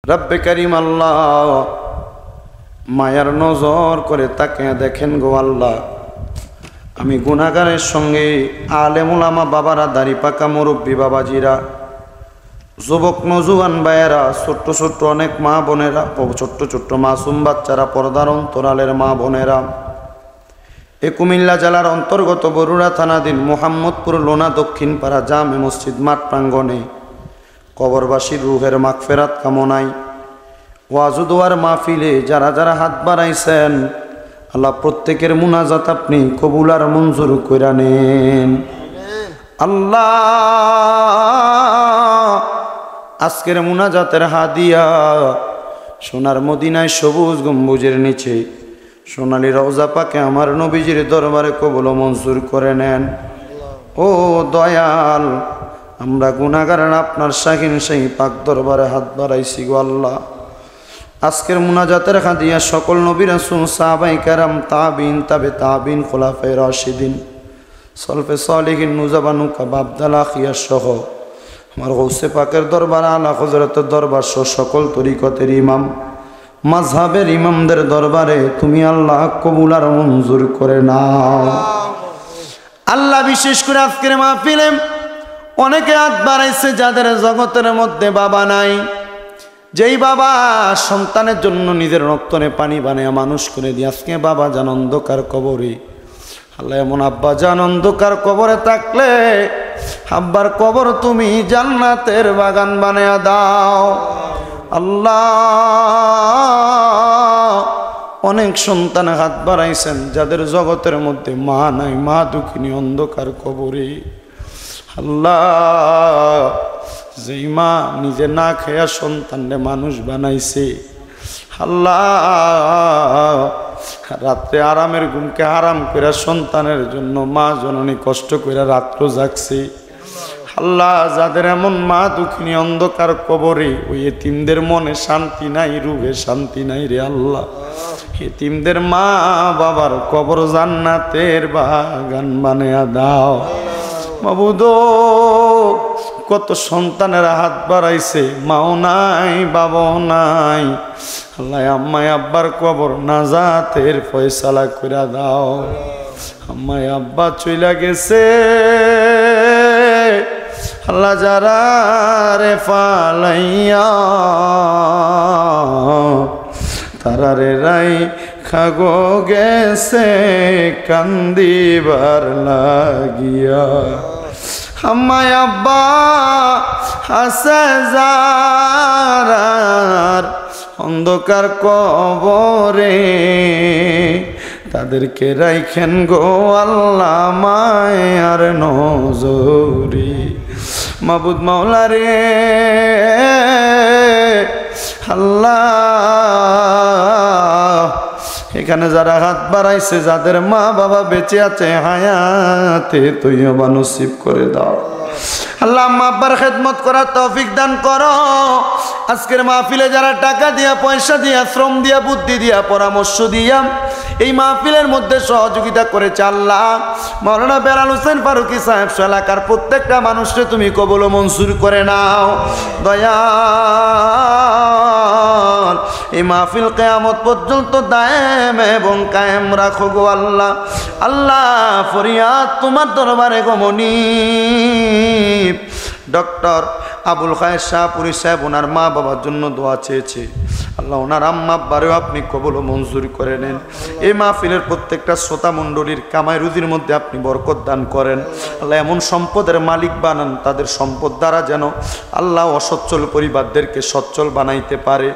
রব্বে করিম আল্লাহ মায়ার নজর করে তাকে দেখেন গো আল্লাহ, আমি গুনাহগারের সঙ্গে আলেম ওলামা বাবারা, দাড়ি পাকা মুরব্বী বাবাজিরা, যুবক নজুয়ান ভাইয়েরা, ছোট্ট ছোট্ট অনেক মা বোনেরা, ছোট্ট ছোট্ট মাসুম বাচ্চারা, পর্দার অন্তরালের মা বোনেরা, এ কুমিল্লা জেলার অন্তর্গত বরুড়া থানাধীন মোহাম্মদপুর লোনা দক্ষিণ পাড়া জামে মসজিদ মাঠ প্রাঙ্গণে কবরবাসীর রুহের মাগফিরাত কামনায় ওয়াজ ও দোয়ার মাহফিলে যারা যারা হাত বাড়াইছেন আল্লাহ প্রত্যেকের মুনাজাত আপনি কবুল আর মঞ্জুর কইরা নেন। আল্লাহ আজকের মুনাজাতের হাদিয়া সোনার মদিনায় সবুজ গম্বুজের নিচে সোনালী রওজা পাকে আমার নবীজির দরবারে কবুল ও মঞ্জুর করে নেন। ও দয়াল, আমরা গুনাহগার আপনার শাহিন সেই পাক দরবারে হাত বাড়াইছি গো আল্লাহ। আজকের মুনাজাতের হাদিয়া সকল নবী রাসূল সাহাবায়ে কেরাম তাবিন তাবে তাবিন খোলাফায়ে রাশিদিন সলফে সালিহিন নুজাবানু কাবাবদালা খিয়া সহ আমার গৌসে পাকের দরবার আলা হযরতের দরবার সহ সকল তরিকতের ইমাম মাযহাবের ইমামদের দরবারে তুমি আল্লাহ কবুল আর মঞ্জুর করে নাও। আল্লাহ বিশেষ করে আজকের মাহফিলে অনেকে হাত বাড়াইছে যাদের জগতের মধ্যে বাবা নাই, যেই বাবা সন্তানের জন্য নিজের রক্তনে পানি বানিয়ে মানুষ করে দিয়ে আজকে বাবা জান অন্ধকার কবরে। আল্লাহ এমন আব্বা জান অন্ধকার কবরে থাকলে আব্বার কবর তুমি জান্নাতের বাগান বানিয়ে দাও। আল্লাহ অনেক সন্তান হাত বাড়াইছেন যাদের জগতের মধ্যে মা নাই, মা দুঃখিনী অন্ধকার কবরে। আল্লাহ যেই মা নিজে না খেয়া সন্তানরে মানুষ বানাইছে, আল্লাহ রাত্রে আরামের ঘুমকে হারাম করে সন্তানের জন্য মা জননী কষ্ট করে রাত্র জাগছে। আল্লাহ যাদের এমন মা দুঃখিনী অন্ধকার কবরে, ওই এতিমদের মনে শান্তি নাই, রুহে শান্তি নাই রে আল্লাহ। এতিমদের মা বাবার কবর জান্নাতের বাগান বানিয়ে দাও। মাবুদ কত সন্তানেরা হাত বাড়াইছে, মাও নাই বাবাও নাই, আল্লাহ আম্মায় আব্বার কবর নাজাতের ফয়সালা কইরা দাও। আম্মায় আব্বা চইলা গেছে, আল্লাহ যারা রে ফালাইয়া তারা রে রাই খাগো গেছে কান্দিবার লাগিয়া। আম্মায় আব্বা হাসে যারার অন্ধকার কবরে, তাদেরকে রাইখেন গো আল্লাহ মায়ার নজরে। মাবুদ মাওলা রে আল্লাহ, এখানে যারা হাত বাড়াইছে যাদের মা বাবা বেঁচে আছে হায়াতে তৈয়বা নসিব করে দাও। আল্লাহ মা আব্বার খেদমত করার তৌফিক দান করো। আজকের মাহফিলে যারা টাকা দিয়া, পয়সা দিয়া, শ্রম দিয়া, বুদ্ধি দিয়া, পরামর্শ দিয়া এই মাহফিলের মধ্যে সহযোগিতা করেছে, আল্লাহ মাওলানা বেলাল হোসেন ফারুকী সাহেব এলাকার প্রত্যেকটা মানুষকে তুমি কবুল ও মঞ্জুর করে নাও। দয়াল এই মাহফিল কিয়ামত পর্যন্ত দায়েম এবং কায়েম রাখো গো আল্লাহ। আল্লাহ ফরিয়াদ তোমার দরবারে গো মুনিব। ডক্টর আবুল খায়ের শাহপুরী সাহেব ওনার মা বাবার জন্য দোয়া চেয়েছে, আল্লাহ ওনার আম্মা আব্বারেও আপনি কবুল ও মঞ্জুর করে নেন। এই মাহফিলের প্রত্যেকটা শ্রোতা মণ্ডলীর কামাই রুজির মধ্যে আপনি বরকত দান করেন। আল্লাহ এমন সম্পদের মালিক বানান, তাদের সম্পদ দ্বারা যেন আল্লাহ অসচ্ছল পরিবারদেরকে সচ্ছল বানাইতে পারে।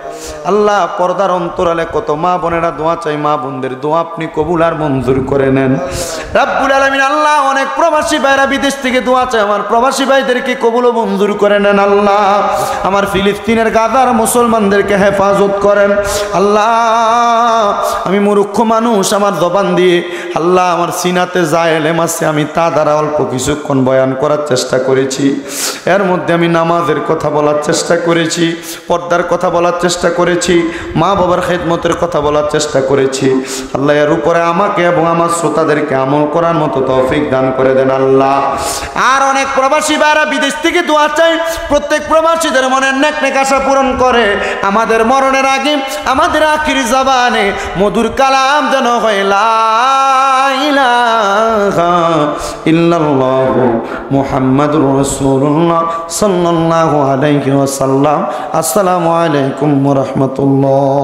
আল্লাহ পর্দার অন্তরালে কত মা বোনেরা দোয়া চাই, মা বোনদের দোয়া আপনি কবুল আর মঞ্জুর করে নেন রাব্বুল আলামিন। আল্লাহ অনেক প্রবাসী ভাইরা বিদেশ থেকে দোয়া চাই, আমার প্রবাসী ভাইদেরকে কবুল ও মঞ্জুর করে নেন। আল্লাহ আমার ফিলিস্তিনের গাজার মুসলমানদেরকে হেফাজত করেন। আল্লাহ আমি মূর্খ মানুষ, আমার জবান দিয়ে আল্লাহ আমার সিনাতে যা এলেম আছে আমি তা দ্বারা অল্প কিছুক্ষণ বয়ান করার চেষ্টা করেছি। এর মধ্যে আমি নামাজের কথা বলার চেষ্টা করেছি, পর্দার কথা বলার চেষ্টা করেছি, মা বাবার খেদমতের কথা বলার চেষ্টা করেছি। আল্লাহ এর উপরে আমাকে এবং আমার শ্রোতাদেরকে আমল করার মতো তৌফিক দান করে দেন আল্লাহ। আর অনেক প্রবাসী ভাইরা বিদেশ থেকে দোয়া চাই, প্রত্যেক প্রবাসীদের মনের নেক নেক আশা পূরণ করে আমাদের মরণের আগে আমাদের আখির জবানে মধুর কালাম যেন হয় লা ইলাহা ইল্লাল্লাহু মুহাম্মাদুর রাসূলুল্লাহ সাল্লাল্লাহু আলাইহি ওয়াসাল্লাম। আসসালামু আলাইকুম ওয়া রাহমাতুল্লাহ।